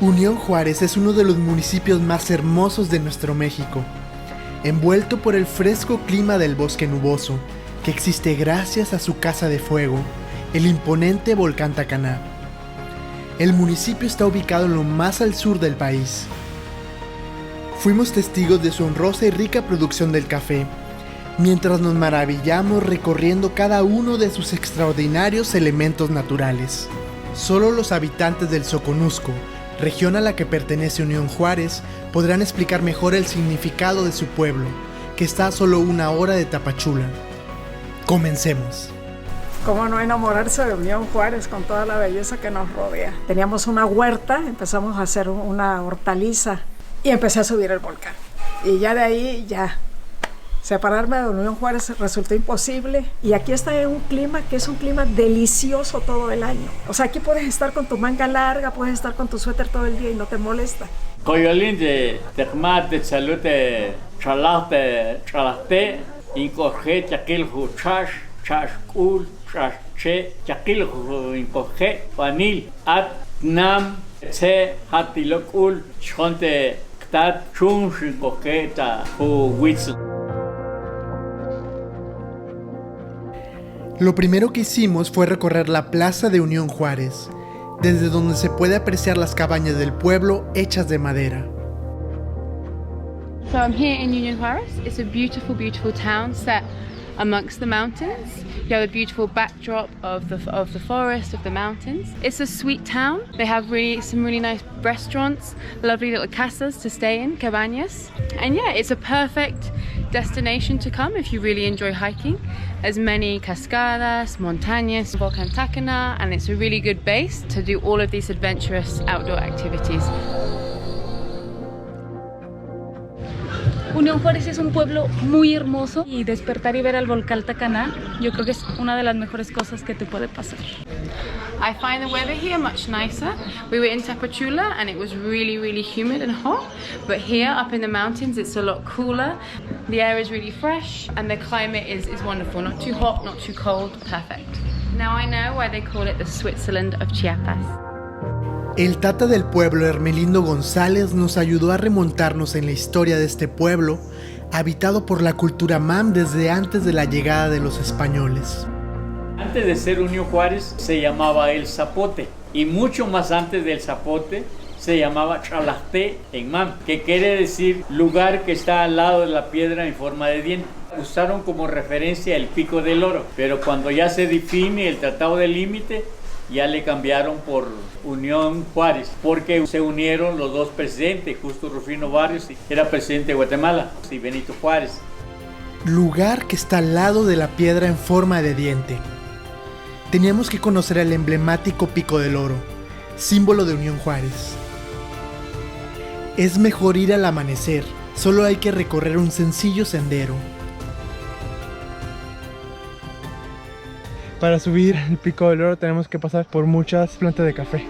Unión Juárez es uno de los municipios más hermosos de nuestro México, envuelto por el fresco clima del bosque nuboso, que existe gracias a su casa de fuego, el imponente volcán Tacaná. El municipio está ubicado en lo más al sur del país. Fuimos testigos de su honrosa y rica producción del café, mientras nos maravillamos recorriendo cada uno de sus extraordinarios elementos naturales. Solo los habitantes del Soconusco, región a la que pertenece Unión Juárez, podrán explicar mejor el significado de su pueblo, que está a solo 1 hora de Tapachula. Comencemos. ¿Cómo no enamorarse de Unión Juárez con toda la belleza que nos rodea? Teníamos una huerta, empezamos a hacer una hortaliza y empecé a subir el volcán. Y ya de ahí, separarme de Unión Juárez resultó imposible. Y aquí está en un clima que es un clima delicioso todo el año. O sea, aquí puedes estar con tu manga larga, puedes estar con tu suéter todo el día y no te molesta. Coyolín de Tecmate, Salute, Chalaste, Incorje, Chaquil, Chash, Kul, Chash, Che, Chaquil, Incorje, Panil, At, Nam, Se, Hatilokul, Chonte, Ktat, Chun, Incorje, Ta, Witzel. Lo primero que hicimos fue recorrer la plaza de Unión Juárez, desde donde se puede apreciar las cabañas del pueblo hechas de madera. So I'm here in Union Juárez. It's a beautiful, beautiful town set amongst the mountains. You have a beautiful backdrop of the forest, of the mountains. It's a sweet town. They have some really nice restaurants, lovely little casas to stay in, cabañas. And yeah, it's a perfect destination to come if you really enjoy hiking. There's many cascadas, montañas, Volcán Tacaná, and it's a really good base to do all of these adventurous outdoor activities. Unión Juárez es un pueblo muy hermoso y despertar y ver al volcán Tacaná, yo creo que es una de las mejores cosas que te puede pasar. I find the weather here much nicer. We were in Tapachula and it was really, really humid and hot. But here up in the mountains it's a lot cooler. The air is really fresh and the climate is wonderful. Not too hot, not too cold, perfect. Now I know why they call it the Switzerland of Chiapas. El tata del pueblo, Hermelindo González, nos ayudó a remontarnos en la historia de este pueblo, habitado por la cultura mam desde antes de la llegada de los españoles. Antes de ser Unión Juárez se llamaba El Zapote y mucho más antes del Zapote se llamaba Chalaste en mam, que quiere decir lugar que está al lado de la piedra en forma de diente. Usaron como referencia el Pico del Oro, pero cuando ya se define el Tratado de Límite, ya le cambiaron por Unión Juárez, porque se unieron los dos presidentes, Justo Rufino Barrios, que era presidente de Guatemala, y Benito Juárez. Lugar que está al lado de la piedra en forma de diente. Teníamos que conocer el emblemático Pico del Oro, símbolo de Unión Juárez. Es mejor ir al amanecer, solo hay que recorrer un sencillo sendero. Para subir el Pico del Oro tenemos que pasar por muchas plantas de café.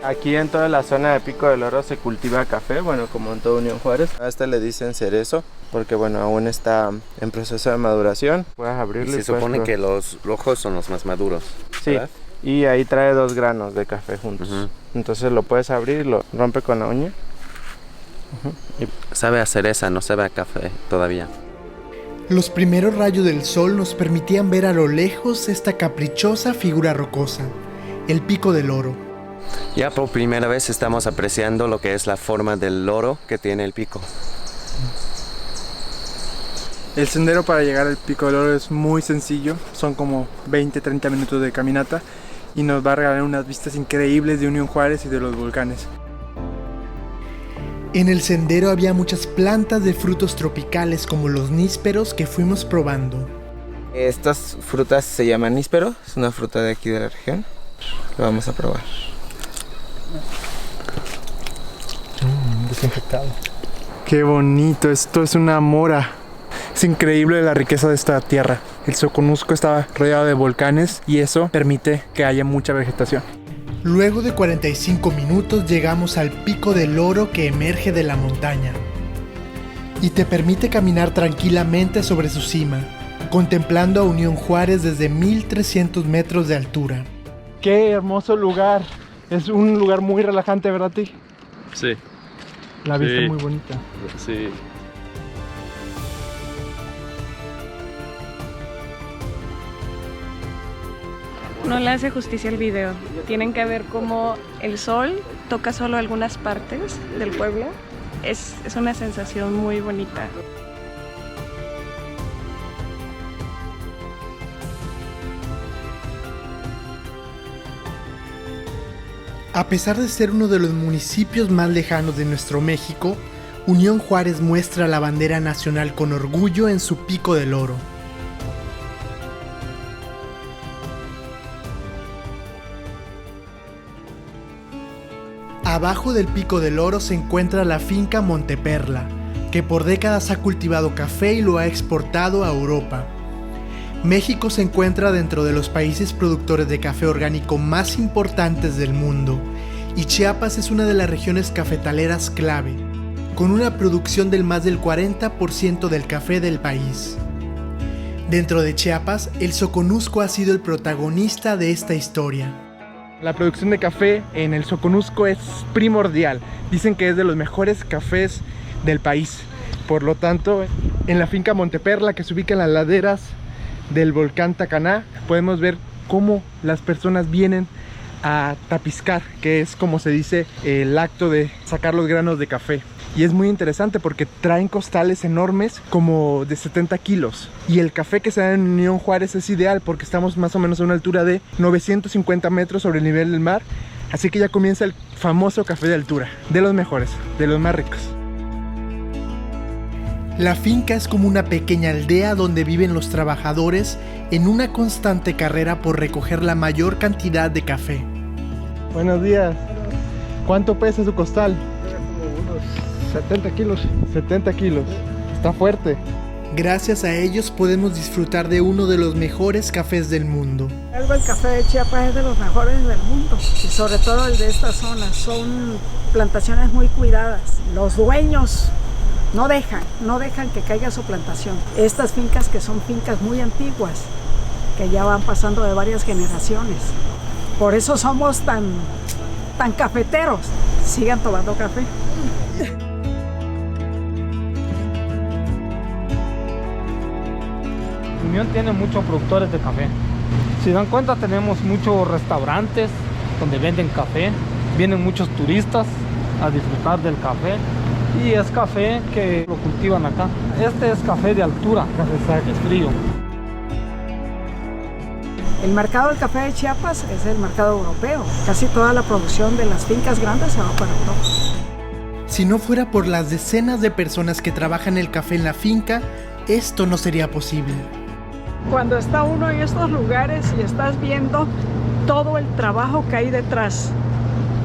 Aquí en toda la zona de Pico del Oro se cultiva café, bueno, como en toda Unión Juárez. A este le dicen cerezo porque bueno, aún está en proceso de maduración. Puedes abrirlo y se supone que los rojos son los más maduros, sí, ¿verdad? Y ahí trae 2 granos de café juntos. Entonces lo puedes abrir, lo rompe con la uña. Y sabe a cereza, no sabe a café todavía. Los primeros rayos del sol nos permitían ver a lo lejos esta caprichosa figura rocosa, el Pico del Oro. Ya por primera vez estamos apreciando lo que es la forma del oro que tiene el pico. El sendero para llegar al Pico del Oro es muy sencillo, son como 20-30 minutos de caminata y nos va a regalar unas vistas increíbles de Unión Juárez y de los volcanes. En el sendero había muchas plantas de frutos tropicales como los nísperos que fuimos probando. Estas frutas se llaman níspero, es una fruta de aquí de la región. Lo vamos a probar. Desinfectado. Qué bonito, esto es una mora. Es increíble la riqueza de esta tierra. El Soconusco está rodeado de volcanes y eso permite que haya mucha vegetación. Luego de 45 minutos llegamos al Pico del Oro que emerge de la montaña y te permite caminar tranquilamente sobre su cima, contemplando a Unión Juárez desde 1300 metros de altura. Qué hermoso lugar. Es un lugar muy relajante, ¿verdad, Ti? Sí. La vista muy bonita. Sí. No le hace justicia al video. Tienen que ver cómo el sol toca solo algunas partes del pueblo. Es una sensación muy bonita. A pesar de ser uno de los municipios más lejanos de nuestro México, Unión Juárez muestra la bandera nacional con orgullo en su Pico del Oro. Abajo del Pico del Oro se encuentra la finca Monteperla, que por décadas ha cultivado café y lo ha exportado a Europa. México se encuentra dentro de los países productores de café orgánico más importantes del mundo, y Chiapas es una de las regiones cafetaleras clave, con una producción del más del 40% del café del país. Dentro de Chiapas, el Soconusco ha sido el protagonista de esta historia. La producción de café en el Soconusco es primordial. Dicen que es de los mejores cafés del país. Por lo tanto, en la finca Monteperla, que se ubica en las laderas del volcán Tacaná, podemos ver cómo las personas vienen a tapiscar, que es como se dice el acto de sacar los granos de café. Y es muy interesante porque traen costales enormes como de 70 kilos. Y el café que se da en Unión Juárez es ideal porque estamos más o menos a una altura de 950 metros sobre el nivel del mar. Así que ya comienza el famoso café de altura, de los mejores, de los más ricos. La finca es como una pequeña aldea donde viven los trabajadores en una constante carrera por recoger la mayor cantidad de café. Buenos días. ¿Cuánto pesa su costal? Como unos 70 kilos. 70 kilos. Está fuerte. Gracias a ellos podemos disfrutar de uno de los mejores cafés del mundo. El café de Chiapas es de los mejores del mundo, y sobre todo el de esta zona. Son plantaciones muy cuidadas. Los dueños no dejan que caiga su plantación. Estas fincas, que son fincas muy antiguas, que ya van pasando de varias generaciones. Por eso somos tan cafeteros. Sigan tomando café. Unión tiene muchos productores de café. Si dan cuenta, tenemos muchos restaurantes donde venden café. Vienen muchos turistas a disfrutar del café. Y es café que lo cultivan acá. Este es café de altura, es frío. El mercado del café de Chiapas es el mercado europeo. Casi toda la producción de las fincas grandes se va para Europa. Si no fuera por las decenas de personas que trabajan el café en la finca, esto no sería posible. Cuando está uno en estos lugares y estás viendo todo el trabajo que hay detrás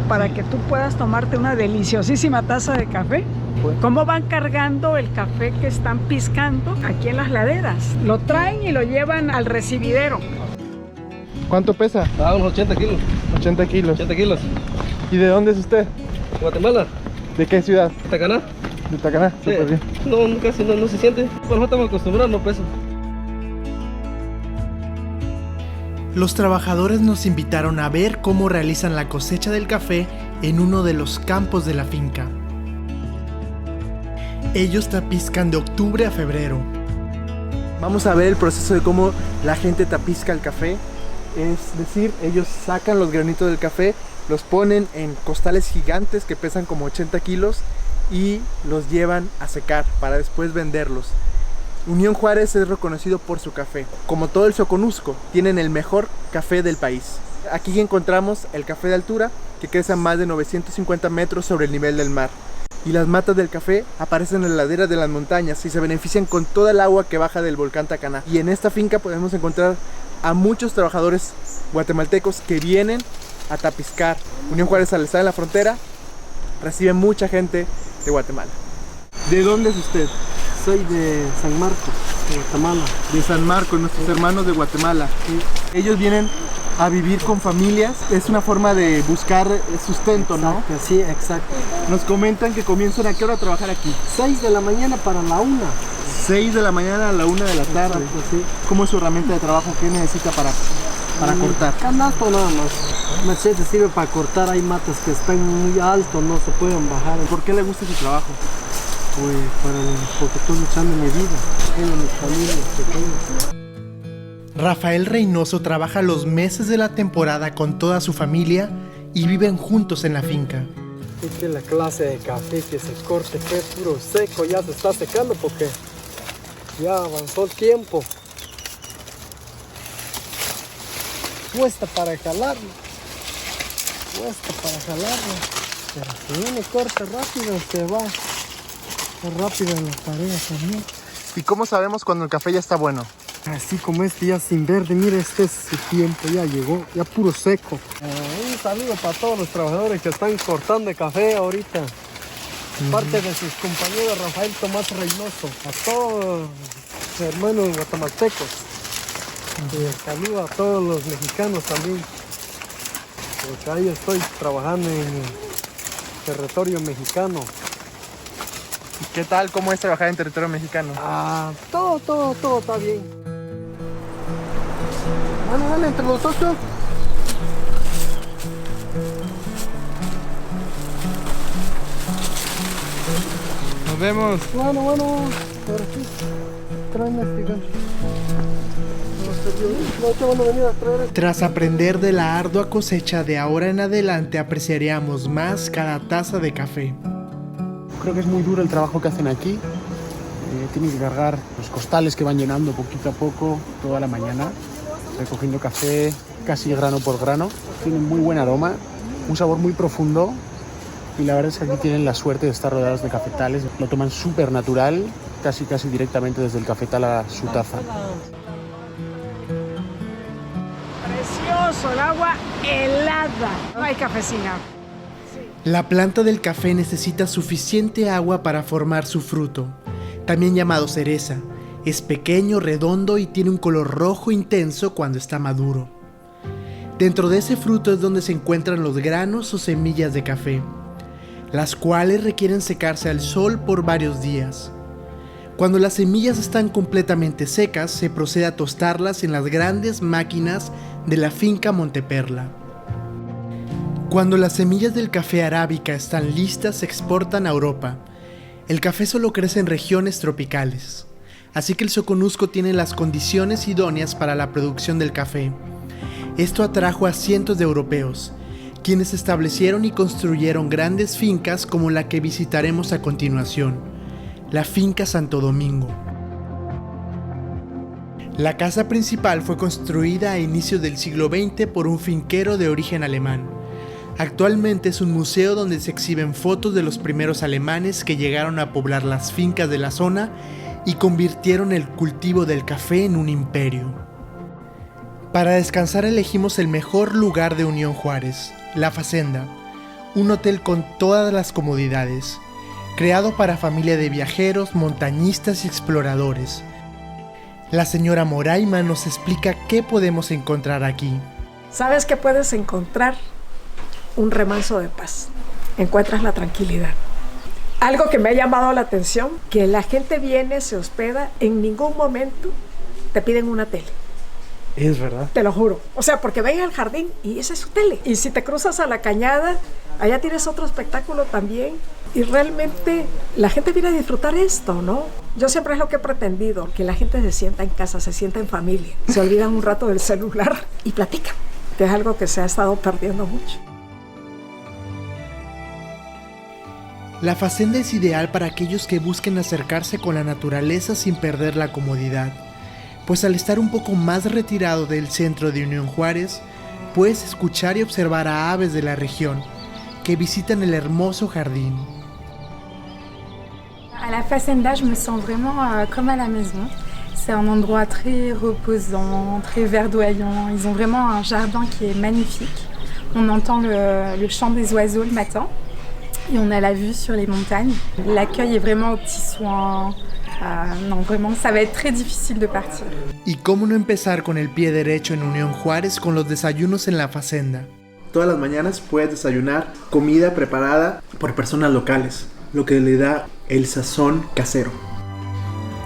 para que tú puedas tomarte una deliciosísima taza de café, cómo van cargando el café que están piscando aquí en las laderas. Lo traen y lo llevan al recibidero. ¿Cuánto pesa? Unos 80 kilos. 80 kilos. 80 kilos. ¿Y de dónde es usted? Guatemala. ¿De qué ciudad? Tacaná. De Tacaná, Sí. súper bien. No, casi no se siente. Pues no estamos acostumbrados, no pesa. Los trabajadores nos invitaron a ver cómo realizan la cosecha del café en uno de los campos de la finca. Ellos tapiscan de octubre a febrero. Vamos a ver el proceso de cómo la gente tapisca el café. Es decir, ellos sacan los granitos del café, los ponen en costales gigantes que pesan como 80 kilos y los llevan a secar para después venderlos. Unión Juárez es reconocido por su café. Como todo el Soconusco, tienen el mejor café del país. Aquí encontramos el café de altura, que crece a más de 950 metros sobre el nivel del mar. Y las matas del café aparecen en las laderas de las montañas y se benefician con toda el agua que baja del volcán Tacaná. Y en esta finca podemos encontrar a muchos trabajadores guatemaltecos que vienen a tapiscar. Unión Juárez, al estar en la frontera, recibe mucha gente de Guatemala. ¿De dónde es usted? Soy de San Marcos, de Guatemala. De San Marcos, nuestros hermanos de Guatemala. Sí. Ellos vienen a vivir con familias, es una forma de buscar sustento, ¿no? Exacto, sí, exacto. Nos comentan que comienzan a qué hora a trabajar aquí. 6 de la mañana para la 1. 6 de la mañana a la 1 de la tarde. Exacto, sí. ¿Cómo es su herramienta de trabajo? ¿Qué necesita para para cortar. Canasto nada más. Machete sirve para cortar, hay matas que están muy altos, no se pueden bajar. ¿Por qué le gusta su trabajo? Pues porque estoy luchando mi vida, tengo mis familias pequeñas. Rafael Reynoso trabaja los meses de la temporada con toda su familia y viven juntos en la finca. Esta es la clase de café que se corta, que es puro seco, ya se está secando porque ya avanzó el tiempo. Cuesta para jalarlo, pero si uno corta rápido se va rápido en la tarea también. ¿Y cómo sabemos cuando el café ya está bueno? Así como este ya sin verde, mira, este es su tiempo, ya llegó, ya puro seco. Un saludo para todos los trabajadores que están cortando el café ahorita. Parte de sus compañeros Rafael Tomás Reynoso, a todos los hermanos guatemaltecos. Saludo a todos los mexicanos también, porque ahí estoy trabajando en el territorio mexicano. ¿Y qué tal? ¿Cómo es trabajar en territorio mexicano? Todo está bien. Bueno, dale, entre los ocho. Nos vemos. Bueno, por aquí. Tráeme este gancho. Tras aprender de la ardua cosecha, de ahora en adelante apreciaríamos más cada taza de café. Creo que es muy duro el trabajo que hacen aquí. Tienen que cargar los costales que van llenando poquito a poco toda la mañana, recogiendo café casi grano por grano. Tienen muy buen aroma, un sabor muy profundo y la verdad es que aquí tienen la suerte de estar rodeados de cafetales. Lo toman súper natural, casi directamente desde el cafetal a su taza. Precioso, el agua helada. No hay café sin agua. La planta del café necesita suficiente agua para formar su fruto, también llamado cereza. Es pequeño, redondo y tiene un color rojo intenso cuando está maduro. Dentro de ese fruto es donde se encuentran los granos o semillas de café, las cuales requieren secarse al sol por varios días. Cuando las semillas están completamente secas, se procede a tostarlas en las grandes máquinas de la finca Monteperla. Cuando las semillas del café arábica están listas, se exportan a Europa. El café solo crece en regiones tropicales, así que el Soconusco tiene las condiciones idóneas para la producción del café. Esto atrajo a cientos de europeos, quienes establecieron y construyeron grandes fincas como la que visitaremos a continuación, la finca Santo Domingo. La casa principal fue construida a inicios del siglo XX por un finquero de origen alemán. Actualmente es un museo donde se exhiben fotos de los primeros alemanes que llegaron a poblar las fincas de la zona y convirtieron el cultivo del café en un imperio. Para descansar elegimos el mejor lugar de Unión Juárez, La Facenda, un hotel con todas las comodidades, creado para familia de viajeros, montañistas y exploradores. La señora Moraima nos explica qué podemos encontrar aquí. ¿Sabes qué puedes encontrar? Un remanso de paz. Encuentras la tranquilidad. Algo que me ha llamado la atención, que la gente viene, se hospeda, en ningún momento te piden una tele. Es verdad. Te lo juro. O sea, porque ven al jardín y esa es su tele. Y si te cruzas a la cañada, allá tienes otro espectáculo también. Y realmente la gente viene a disfrutar esto, ¿no? Yo siempre es lo que he pretendido, que la gente se sienta en casa, se sienta en familia. Se olvidan un rato del celular y platican, que es algo que se ha estado perdiendo mucho. La Facenda es ideal para aquellos que busquen acercarse con la naturaleza sin perder la comodidad, pues al estar un poco más retirado del centro de Unión Juárez, puedes escuchar y observar a aves de la región que visitan el hermoso jardín. À la Facenda, je me sens vraiment comme à la maison. C'est un endroit très reposant, très verdoyant. Ils ont vraiment un jardin qui est magnifique. On entend le chant des oiseaux le matin et on a la vue sur les montagnes. L'accueil est vraiment aux petits soins. Non, vraiment, ça va être très difficile de partir. ¿Y cómo no empezar con el pie derecho en Unión Juárez con los desayunos en La Facenda? Todas las mañanas puedes desayunar comida preparada por personas locales, lo que le da el sazón casero.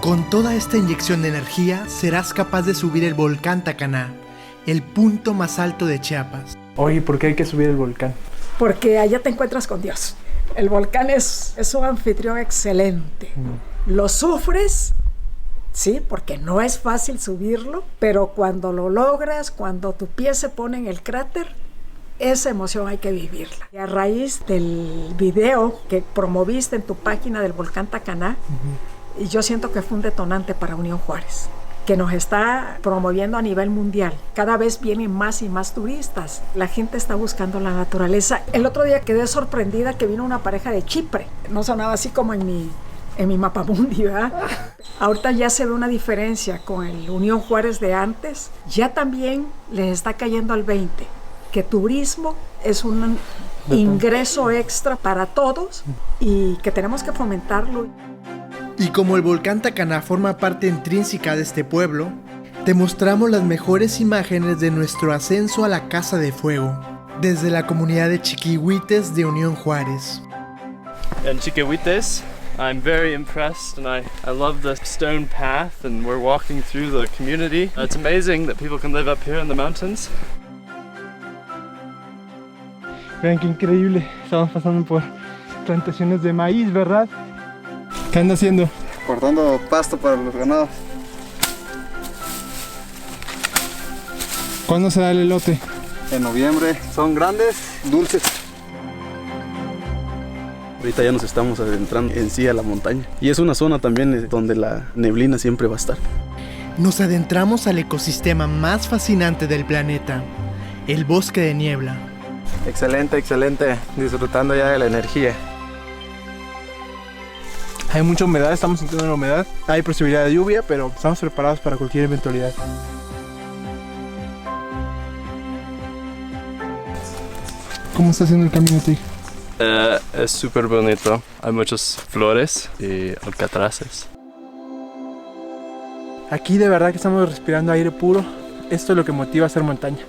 Con toda esta inyección de energía, serás capaz de subir el volcán Tacaná, el punto más alto de Chiapas. Oye, ¿por qué hay que subir el volcán? Porque allá te encuentras con Dios. El volcán es un anfitrión excelente. Lo sufres, sí, porque no es fácil subirlo, pero cuando lo logras, cuando tu pie se pone en el cráter, esa emoción hay que vivirla. Y a raíz del video que promoviste en tu página del volcán Tacaná, y yo siento que fue un detonante para Unión Juárez, que nos está promoviendo a nivel mundial. Cada vez vienen más y más turistas. La gente está buscando la naturaleza. El otro día quedé sorprendida que vino una pareja de Chipre. No sonaba así como en mi mapamundi, ¿verdad? Ahorita ya se ve una diferencia con el Unión Juárez de antes. Ya también les está cayendo al 20, que turismo es un ingreso extra para todos y que tenemos que fomentarlo. Y como el volcán Tacaná forma parte intrínseca de este pueblo, te mostramos las mejores imágenes de nuestro ascenso a la Casa de Fuego, desde la comunidad de Chiquihuites de Unión Juárez. En Chiquihuites, I'm very impressed and I love the stone path and we're walking through the community. It's amazing that people can live up here in the mountains. Vean qué increíble, estamos pasando por plantaciones de maíz, ¿verdad? ¿Qué anda haciendo? Cortando pasto para los ganados. ¿Cuándo se da el elote? En noviembre. Son grandes, dulces. Ahorita ya nos estamos adentrando en sí a la montaña. Y es una zona también donde la neblina siempre va a estar. Nos adentramos al ecosistema más fascinante del planeta, el bosque de niebla. Excelente, excelente. Disfrutando ya de la energía. Hay mucha humedad, estamos sintiendo la humedad. Hay posibilidad de lluvia, pero estamos preparados para cualquier eventualidad. ¿Cómo está haciendo el camino, Tig? Es súper bonito. Hay muchas flores y alcatraces. Aquí de verdad que estamos respirando aire puro. Esto es lo que motiva a hacer montaña.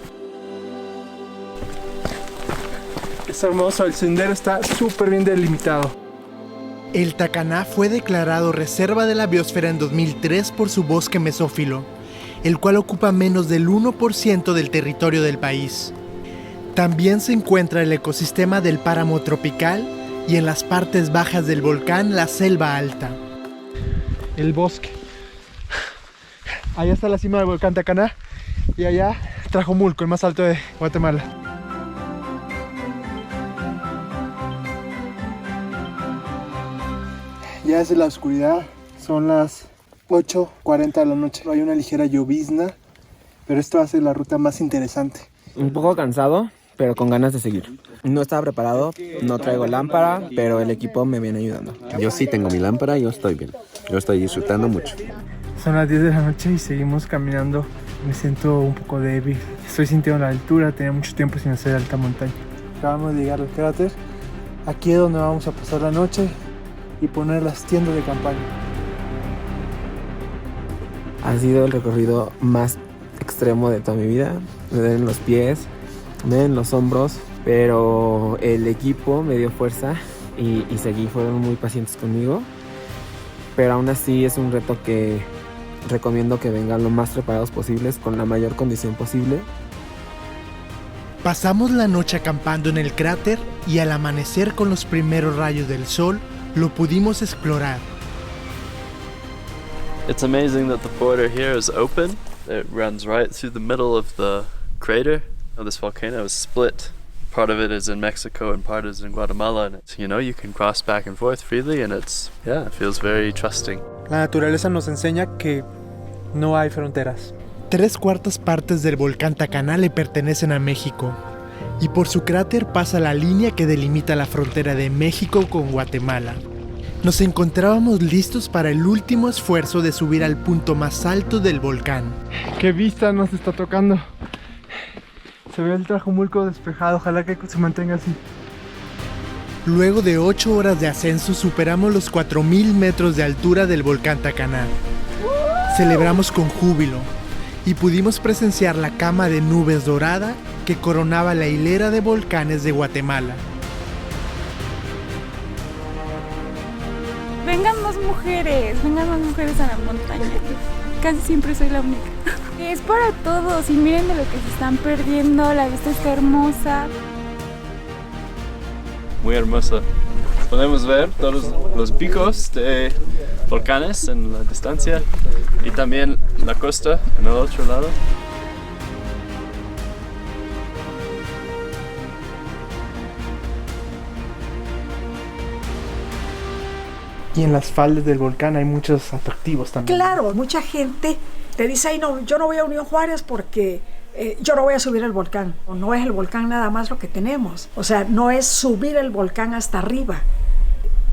Es hermoso, el sendero está súper bien delimitado. El Tacaná fue declarado Reserva de la Biosfera en 2003 por su bosque mesófilo, el cual ocupa menos del 1% del territorio del país. También se encuentra el ecosistema del páramo tropical y en las partes bajas del volcán la selva alta. El bosque. Allá está la cima del volcán Tacaná y allá Trajomulco, el más alto de Guatemala. Ya es la oscuridad, son las 8:40 de la noche. Hay una ligera llovizna, pero esto hace la ruta más interesante. Un poco cansado, pero con ganas de seguir. No estaba preparado, no traigo lámpara, pero el equipo me viene ayudando. Yo sí tengo mi lámpara y yo estoy bien. Yo estoy disfrutando mucho. Son las 10 de la noche y seguimos caminando. Me siento un poco débil. Estoy sintiendo la altura, tenía mucho tiempo sin hacer alta montaña. Acabamos de llegar al cráter. Aquí es donde vamos a pasar la noche y poner las tiendas de campaña. Ha sido el recorrido más extremo de toda mi vida. Me duelen los pies, me duelen los hombros, pero el equipo me dio fuerza y seguí, fueron muy pacientes conmigo. Pero aún así es un reto que recomiendo que vengan lo más preparados posibles, con la mayor condición posible. Pasamos la noche acampando en el cráter y al amanecer con los primeros rayos del sol, lo pudimos explorar. It's amazing that the border here is open. It runs right through the middle of the crater. This volcano is split. Part of it is in Mexico and part is in Guatemala, and it's, you can cross back and forth freely, and it feels very trusting. La naturaleza nos enseña que no hay fronteras. 3/4 partes del volcán Tacaná le pertenecen a México, y por su cráter pasa la línea que delimita la frontera de México con Guatemala. Nos encontrábamos listos para el último esfuerzo de subir al punto más alto del volcán. ¡Qué vista nos está tocando! Se ve el Trajomulco despejado, ojalá que se mantenga así. Luego de 8 horas de ascenso superamos los 4000 metros de altura del volcán Tacaná. Celebramos con júbilo y pudimos presenciar la cama de nubes dorada que coronaba la hilera de volcanes de Guatemala. Vengan más mujeres a la montaña. Casi siempre soy la única. es para todos y miren de lo que se están perdiendo, la vista está hermosa. Muy hermosa. Podemos ver todos los picos de volcanes en la distancia y también la costa en el otro lado. Y en las faldas del volcán hay muchos atractivos también. Claro, mucha gente te dice, ay, no, yo no voy a Unión Juárez porque yo no voy a subir el volcán. No es el volcán nada más lo que tenemos. O sea, no es subir el volcán hasta arriba.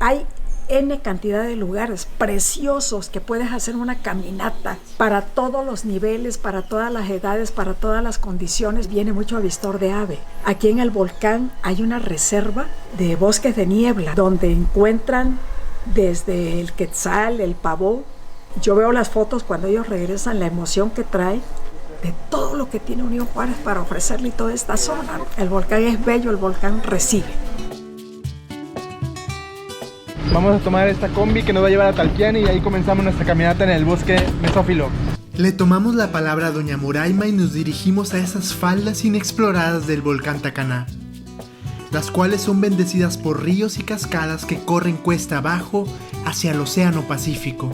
Hay N cantidad de lugares preciosos que puedes hacer una caminata para todos los niveles, para todas las edades, para todas las condiciones. Viene mucho avistor de ave. Aquí en el volcán hay una reserva de bosques de niebla donde encuentran desde el quetzal, el pavó. Yo veo las fotos cuando ellos regresan, la emoción que trae de todo lo que tiene Unión Juárez para ofrecerle toda esta zona. El volcán es bello, el volcán recibe. Vamos a tomar esta combi que nos va a llevar a Talpiani y ahí comenzamos nuestra caminata en el bosque mesófilo. Le tomamos la palabra a doña Moraima y nos dirigimos a esas faldas inexploradas del volcán Tacaná, las cuales son bendecidas por ríos y cascadas que corren cuesta abajo hacia el Océano Pacífico.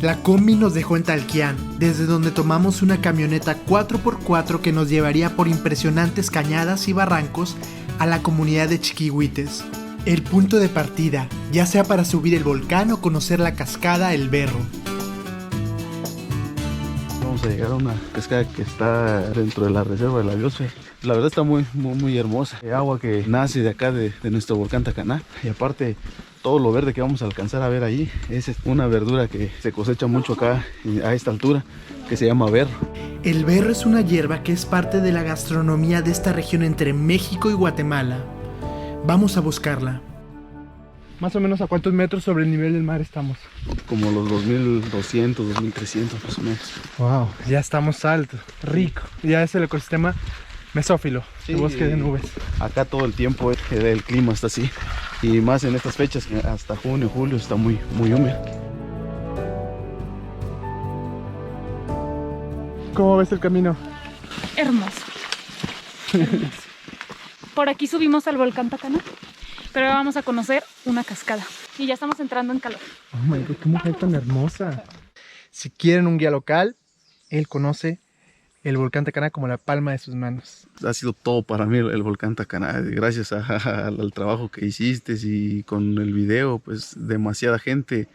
La combi nos dejó en Talquián, desde donde tomamos una camioneta 4x4 que nos llevaría por impresionantes cañadas y barrancos a la comunidad de Chiquihuites, el punto de partida, ya sea para subir el volcán o conocer la cascada El Berro. Vamos a llegar a una cascada que está dentro de la reserva de la biosfera. La verdad está muy hermosa. Agua que nace de acá de nuestro volcán Tacaná. Y aparte, todo lo verde que vamos a alcanzar a ver ahí es una verdura que se cosecha mucho acá a esta altura, que se llama berro. El berro es una hierba que es parte de la gastronomía de esta región entre México y Guatemala. Vamos a buscarla. Más o menos, ¿a cuántos metros sobre el nivel del mar estamos? Como los 2200, 2300 más o menos. Wow, ya estamos altos, rico. Ya es el ecosistema mesófilo, sí, el bosque de nubes. Acá todo el tiempo el clima está así. Y más en estas fechas, que hasta junio, julio está muy húmedo. ¿Cómo ves el camino? Hermoso. Hermoso. Por aquí subimos al volcán Tacaná, pero ahora vamos a conocer una cascada y ya estamos entrando en calor. Oh my God, qué mujer tan hermosa. Si quieren un guía local, él conoce el volcán Tacaná como la palma de sus manos. Ha sido todo para mí el volcán Tacaná, gracias al trabajo que hiciste y con el video, pues demasiada gente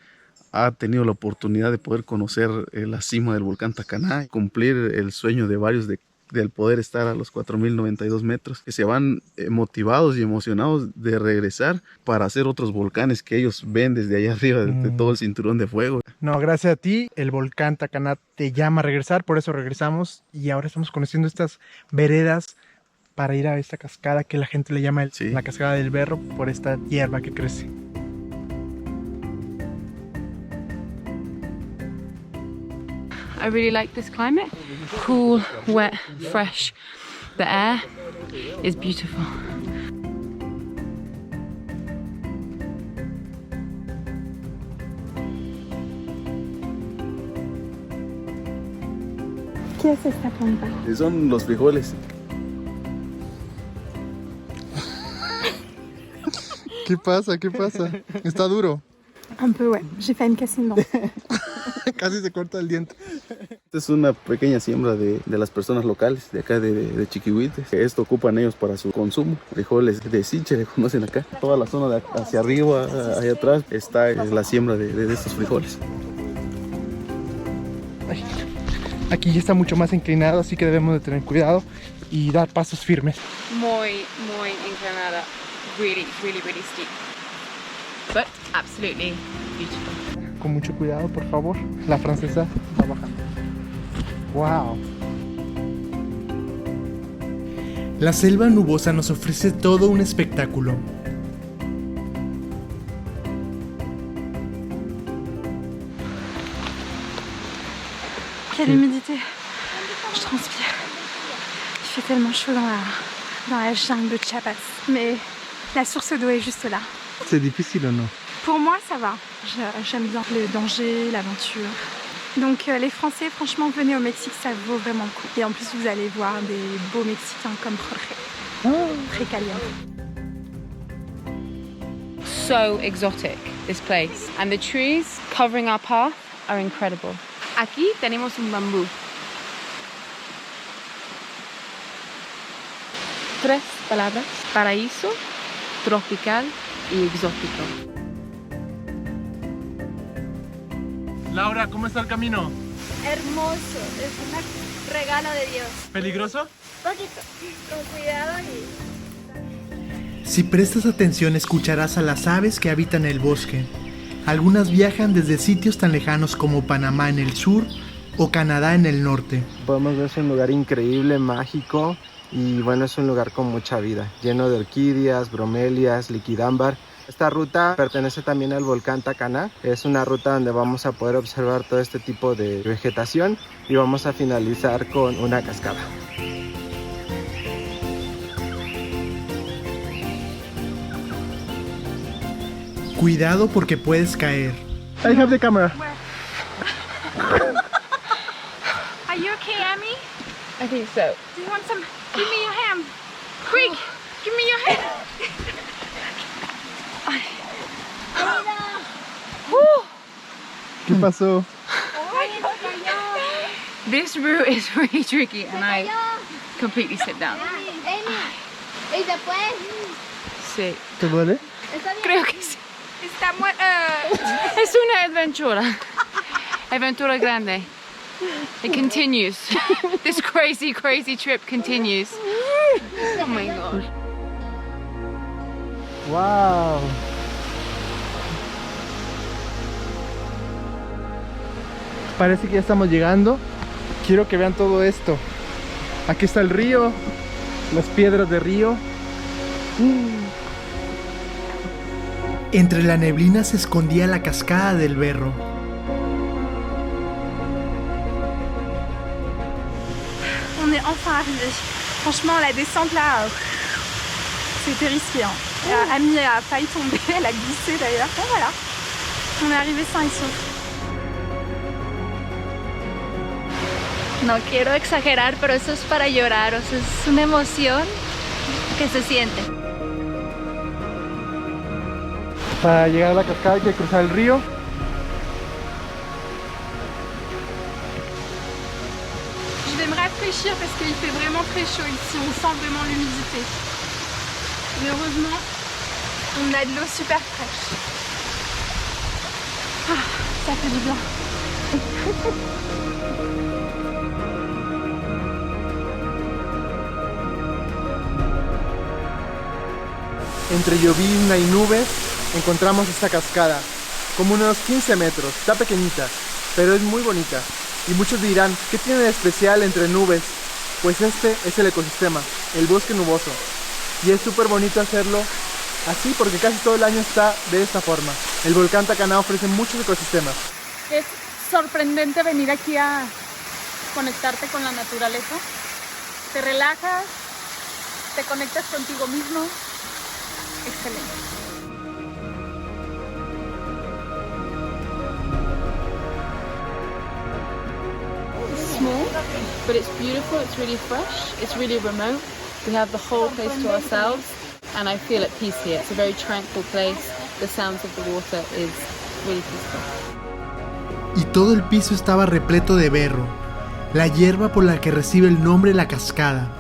ha tenido la oportunidad de poder conocer la cima del volcán Tacaná, cumplir el sueño de varios del poder estar a los 4092 metros, que se van motivados y emocionados de regresar para hacer otros volcanes que ellos ven desde allá arriba, de todo el cinturón de fuego. No, gracias a ti, el volcán Tacaná te llama a regresar, por eso regresamos y ahora estamos conociendo estas veredas para ir a esta cascada que la gente le llama la cascada del berro por esta hierba que crece. I really like this climate. Cool, wet, fresh. The air is beautiful. ¿Qué es esta planta? Son los frijoles. ¿Qué pasa? ¿Qué pasa? ¿Está duro? Un peu, ouais. J'ai fait une casse une dent. Casi se corta el diente. Esta es una pequeña siembra de las personas locales de acá de Chiquihuites. Esto ocupan ellos para su consumo. Frijoles de Siche, le conocen acá. Toda la zona de hacia arriba, allá atrás, está la siembra de estos frijoles. Aquí ya está mucho más inclinado, así que debemos de tener cuidado y dar pasos firmes. Muy inclinada. Really steep. But absolutely beautiful. Con mucho cuidado, por favor. La francesa va bajando. ¡Wow! La selva nubosa nos ofrece todo un espectáculo. Quelle humidité. Je transpire. Il fait tellement chaud dans la jungle de Chiapas. Mais la source d'eau est juste là. C'est difficile ou non? Pour moi, ça va. J'aime bien le danger, l'aventure. Donc les Français, franchement, venez au Mexique, ça vaut vraiment le coup. Et en plus, vous allez voir des beaux Mexicains comme Jorge. Très caliente. So exotic, this place. And the trees covering our path are incredible. Aquí tenemos un bambú. 3 palabras: paraíso, tropical y exótico. Laura, ¿cómo está el camino? Hermoso, es un regalo de Dios. ¿Peligroso? Poquito, con cuidado y... Si prestas atención escucharás a las aves que habitan el bosque. Algunas viajan desde sitios tan lejanos como Panamá en el sur o Canadá en el norte. Podemos ver, es un lugar increíble, mágico y bueno, es un lugar con mucha vida, lleno de orquídeas, bromelias, liquidámbar. Esta ruta pertenece también al volcán Tacaná. Es una ruta donde vamos a poder observar todo este tipo de vegetación y vamos a finalizar con una cascada. Cuidado porque puedes caer. I have the camera. Are you okay, Amy? I think so. Do you want some? Give me your hand. Quick, give me your hand. ¿Qué pasó? This route is really tricky and I completely slipped down. ¿Y después? Sí. ¿Te duele? Creo que sí. Es una aventura. Aventura grande. It continues. This crazy, crazy trip continues. Oh my god. Wow. Parece que ya estamos llegando. Quiero que vean todo esto. Aquí está el río, las piedras de río. Entre la neblina se escondía la cascada del Berro. On est enfin arrivé. Franchement, la descente là, c'est terrifiant. Amy a failli tomber, elle a glissé d'ailleurs. Et voilà, on est arrivé sain et sauf. No quiero exagerar, pero eso es para llorar, o sea, es una emoción que se siente. Para llegar a la cascada hay que cruzar el río. Je vais me rafraîchir parce qu'il fait vraiment très chaud ici, on sent vraiment l'humidité. Mais heureusement, on a de l'eau super fraîche. Ah, ça fait du bien. Entre llovizna y nubes encontramos esta cascada, como unos 15 metros, está pequeñita, pero es muy bonita. Y muchos dirán, ¿qué tiene de especial entre nubes? Pues este es el ecosistema, el bosque nuboso. Y es súper bonito hacerlo así porque casi todo el año está de esta forma. El volcán Tacaná ofrece muchos ecosistemas. Es sorprendente venir aquí a conectarte con la naturaleza. Te relajas, te conectas contigo mismo. Excelente. It's small, but it's beautiful, it's really fresh, it's really remote. We have the whole place to ourselves and I feel at peace here. It's a very tranquil place. The sounds of the water is really peaceful. Y todo el piso estaba repleto de berro, la hierba por la que recibe el nombre la cascada.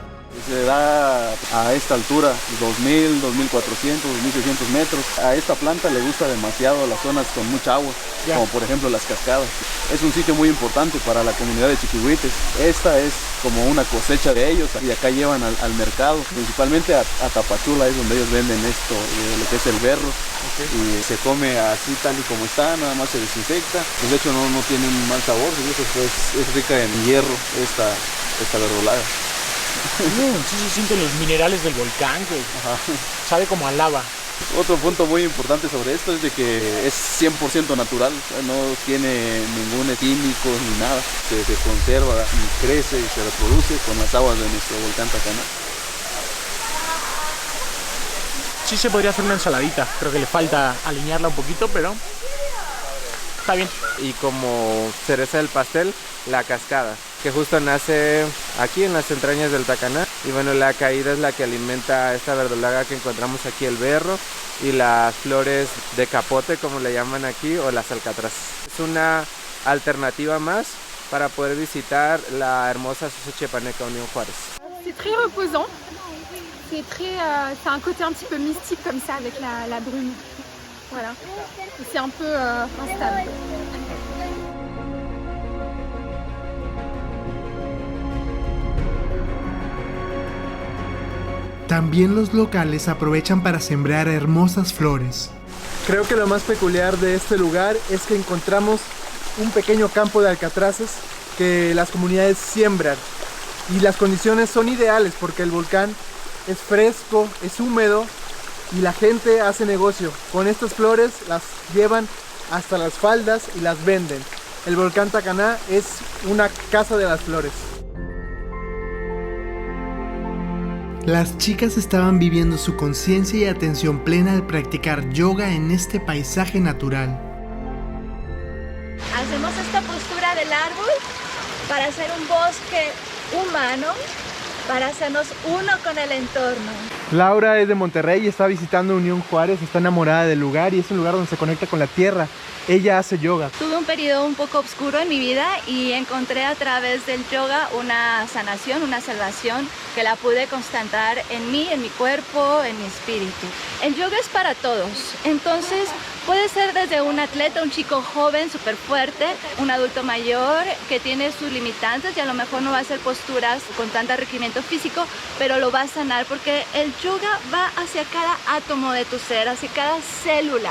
Se da a esta altura, 2.000, 2.400, 2.600 metros. A esta planta le gusta demasiado las zonas con mucha agua, como por ejemplo las cascadas. Es un sitio muy importante para la comunidad de chiquihuites. Esta es como una cosecha de ellos y acá llevan al mercado, principalmente a Tapachula, es donde ellos venden esto, lo que es el berro. Y se come así tal y como está, nada más se desinfecta. Pues de hecho no tiene un mal sabor, es rica en hierro esta verdolaga. Sí se sienten los minerales del volcán, güey. Sabe como a lava. Otro punto muy importante sobre esto es de que es 100% natural, no tiene ningún químico ni nada. Se conserva y crece y se reproduce con las aguas de nuestro volcán Tacaná. Sí se podría hacer una ensaladita, creo que le falta alinearla un poquito, pero Está bien. Y como cereza del pastel, la cascada, que justo nace aquí en las entrañas del Tacaná. Y bueno, la caída es la que alimenta esta verdolaga que encontramos aquí, el berro, y las flores de capote, como le llaman aquí, o las alcatrazas. Es una alternativa más para poder visitar la hermosa Sosa Chiapaneca Unión Juárez. C'est très reposant. C'est un côté un petit peu mystique comme ça avec la brume. Voilà. C'est un peu instable. También los locales aprovechan para sembrar hermosas flores. Creo que lo más peculiar de este lugar es que encontramos un pequeño campo de alcatraces que las comunidades siembran. Y las condiciones son ideales porque el volcán es fresco, es húmedo y la gente hace negocio. Con estas flores las llevan hasta las faldas y las venden. El volcán Tacaná es una casa de las flores. Las chicas estaban viviendo su conciencia y atención plena al practicar yoga en este paisaje natural. Hacemos esta postura del árbol para hacer un bosque humano, para hacernos uno con el entorno. Laura es de Monterrey y está visitando Unión Juárez, está enamorada del lugar y es un lugar donde se conecta con la tierra. Ella hace yoga. Tuve un periodo un poco oscuro en mi vida y encontré a través del yoga una sanación, una salvación que la pude constatar en mí, en mi cuerpo, en mi espíritu. El yoga es para todos, entonces puede ser desde un atleta, un chico joven, súper fuerte, un adulto mayor que tiene sus limitantes y a lo mejor no va a hacer posturas con tanto requerimiento físico, pero lo va a sanar porque el yoga va hacia cada átomo de tu ser, hacia cada célula.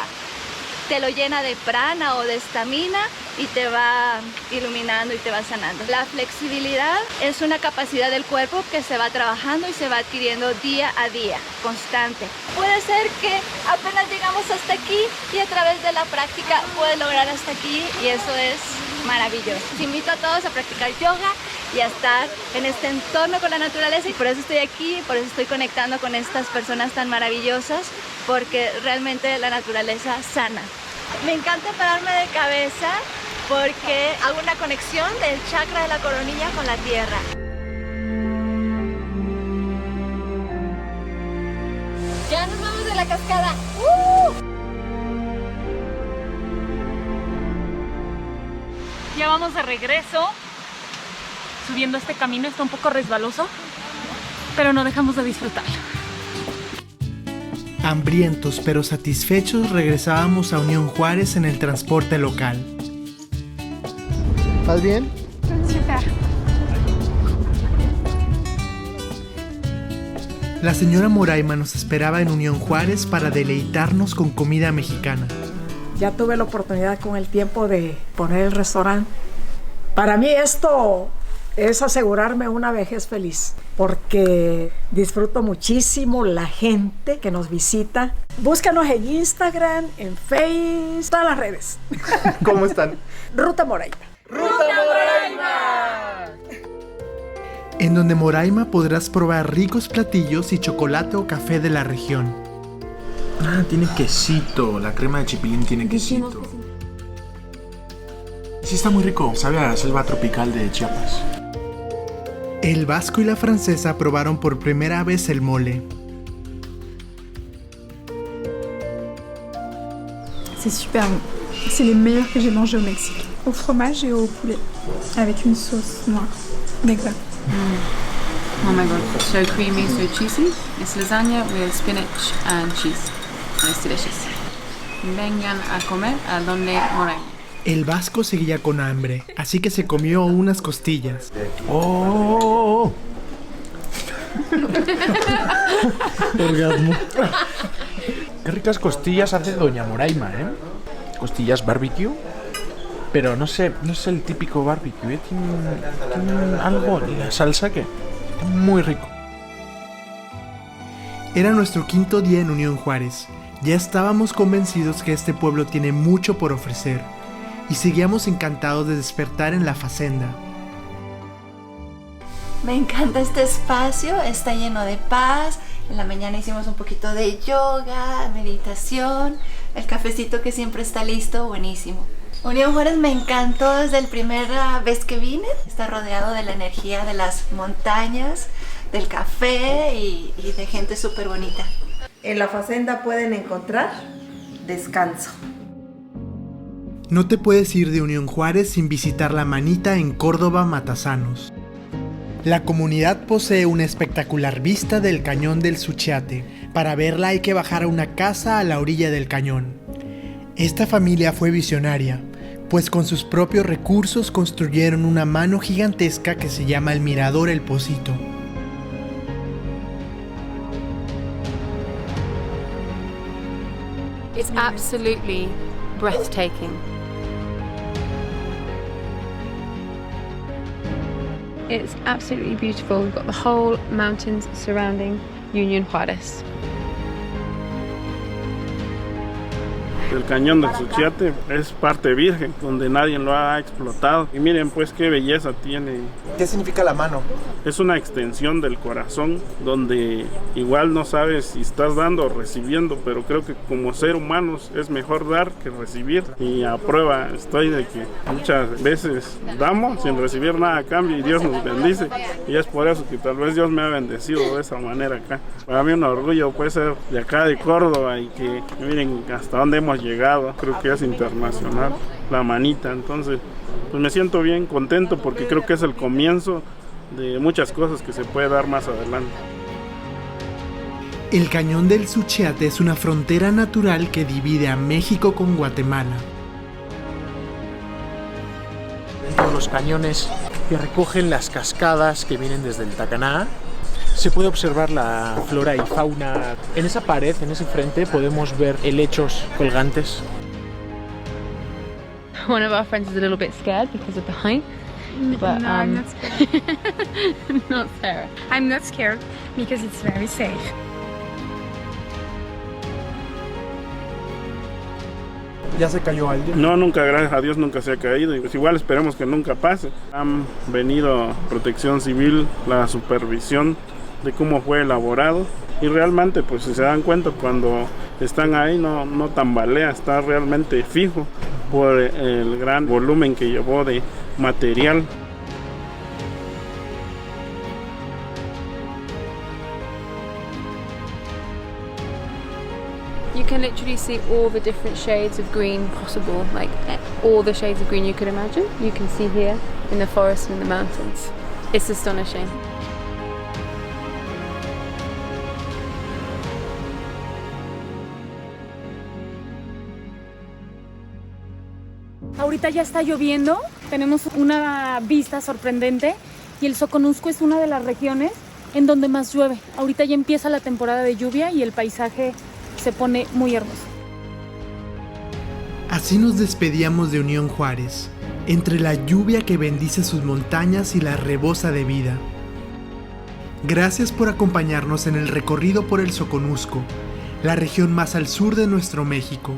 Te lo llena de prana o de estamina y te va iluminando y te va sanando. La flexibilidad es una capacidad del cuerpo que se va trabajando y se va adquiriendo día a día, constante. Puede ser que apenas llegamos hasta aquí y a través de la práctica puedes lograr hasta aquí y eso es maravilloso. Os invito a todos a practicar yoga y a estar en este entorno con la naturaleza y por eso estoy aquí, por eso estoy conectando con estas personas tan maravillosas porque realmente la naturaleza sana. Me encanta pararme de cabeza porque hago una conexión del chakra de la coronilla con la tierra. Ya nos vamos de la cascada. Ya vamos de regreso. Subiendo este camino está un poco resbaloso, pero no dejamos de disfrutarlo. Hambrientos pero satisfechos regresábamos a Unión Juárez en el transporte local. ¿Estás bien? Super. La señora Moraima nos esperaba en Unión Juárez para deleitarnos con comida mexicana. Ya tuve la oportunidad con el tiempo de poner el restaurante. Para mí esto es asegurarme una vejez feliz, porque disfruto muchísimo la gente que nos visita. Búscanos en Instagram, en Facebook, todas las redes. ¿Cómo están? Ruta Moraima. ¡Ruta Moraima! En donde Moraima podrás probar ricos platillos y chocolate o café de la región. Ah, tiene quesito, la crema de chipilín tiene quesito. Sí, está muy rico, sabe a selva tropical de Chiapas. El vasco y la francesa probaron por primera vez el mole. C'est super bon. C'est les meilleurs que j'ai mangés au Mexique. Au fromage et au poulet. Avec une sauce noire. Exact. Oh my god, so creamy, so juicy. It's lasagna with spinach and cheese. It's delicious. Vengan a comer a donde Moraima. El vasco seguía con hambre, así que se comió unas costillas. ¡Oh! Orgasmo. Qué ricas costillas hace doña Moraima, ¿eh? Costillas barbecue. Pero no sé el típico barbecue, ¿eh? Tiene algo, la salsa que está muy rico. Era nuestro quinto día en Unión Juárez. Ya estábamos convencidos que este pueblo tiene mucho por ofrecer. Y seguíamos encantados de despertar en la Facenda. Me encanta este espacio, está lleno de paz. En la mañana hicimos un poquito de yoga, meditación, el cafecito que siempre está listo, buenísimo. Unión Juárez me encantó desde la primera vez que vine. Está rodeado de la energía de las montañas, del café y de gente súper bonita. En la Fazenda pueden encontrar descanso. No te puedes ir de Unión Juárez sin visitar La Manita en Córdoba, Matasanos. La comunidad posee una espectacular vista del cañón del Suchiate. Para verla hay que bajar a una casa a la orilla del cañón. Esta familia fue visionaria, pues con sus propios recursos construyeron una mano gigantesca que se llama el Mirador El Pocito. It's absolutely breathtaking. It's absolutely beautiful. We've got the whole mountains surrounding Unión Juárez. El cañón del Suchiate es parte virgen, donde nadie lo ha explotado. Y miren pues qué belleza tiene. ¿Qué significa la mano? Es una extensión del corazón, donde igual no sabes si estás dando o recibiendo, pero creo que como ser humanos es mejor dar que recibir. Y a prueba estoy de que muchas veces damos sin recibir nada a cambio y Dios nos bendice. Y es por eso que tal vez Dios me ha bendecido de esa manera acá. Para mí un orgullo puede ser de acá de Córdoba y que miren hasta dónde hemos llegado, creo que es internacional, La Manita. Entonces pues me siento bien contento porque creo que es el comienzo de muchas cosas que se puede dar más adelante. El cañón del Suchiate es una frontera natural que divide a México con Guatemala. Dentro de los cañones que recogen las cascadas que vienen desde el Tacaná, se puede observar la flora y fauna. En esa pared, en ese frente, podemos ver helechos colgantes. One of our friends is a little bit scared because of the height. But, no, I'm not scared. Not Sarah. I'm not scared because it's very safe. ¿Ya se cayó alguien? No, nunca, gracias a Dios, nunca se ha caído. Y pues igual esperemos que nunca pase. Han venido Protección Civil, la supervisión de cómo fue elaborado. Y realmente, pues si se dan cuenta, cuando están ahí no tambalea, está realmente fijo por el gran volumen que llevó de material. You can literally see all the different shades of green possible, like all the shades of green you could imagine. You can see here in the forest and in the mountains. It's astonishing. Ahorita ya está lloviendo, tenemos una vista sorprendente y el Soconusco es una de las regiones en donde más llueve. Ahorita ya empieza la temporada de lluvia y el paisaje se pone muy hermoso. Así nos despedíamos de Unión Juárez, entre la lluvia que bendice sus montañas y la rebosa de vida. Gracias por acompañarnos en el recorrido por el Soconusco, la región más al sur de nuestro México.